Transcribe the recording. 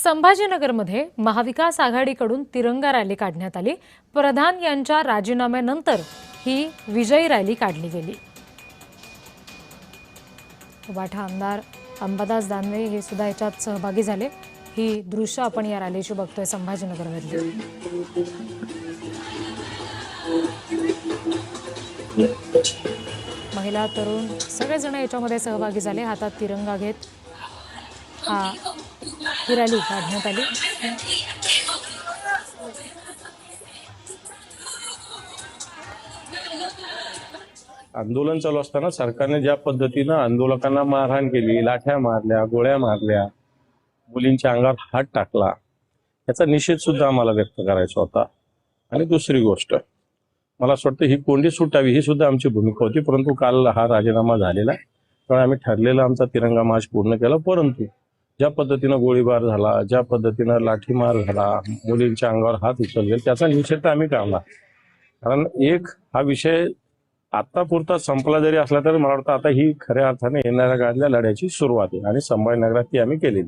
संभाजीनगरमध्ये महाविकास आघाडीकडून तिरंगा रॅली काढण्यात आली। प्रधान यांच्या राजीनाम्यानंतर ही विजयी रॅली काढली गेली। उबाठा आमदार अंबादास दानवे हे सुद्धा याच्यात सहभागी झाले। ही दृश्य आपण या रॅलीची बघतोय संभाजीनगरमधली। महिला तरुण सगळेजण याच्यामध्ये सहभागी झाले। हातात तिरंगा घेत ही रॅली काढण्यात आली। आंदोलन चालू असताना सरकारने ज्या पद्धतीने आंदोलकांना मारहाण केली, लाठ्या मारल्या, गोळ्या मारल्या, मुलींच्या अंगावर हात टाकला, याचा निषेध सुद्धा आम्हाला व्यक्त करायचा होता। आणि दुसरी गोष्ट, मला असं वाटतं ही कोंडी सुटावी ही सुद्धा आमची भूमिका होती, परंतु काल हा राजीनामा झालेला आहे। त्यामुळे आम्ही ठरलेला आमचा तिरंगा मार्च पूर्ण केला। परंतु ज्या पद्धतीनं गोळीबार झाला, ज्या पद्धतीनं लाठीमार झाला, मुलींच्या अंगावर हात उचलले, त्याचा निषेध आम्ही करला। कारण एक हा विषय आतापुरता संपला जरी असला तरी मला वाटतं आता ही खऱ्या अर्थाने येणाऱ्या काळातल्या लढ्याची सुरुवात आहे आणि संभाजीनगरात ती आम्ही केलेली।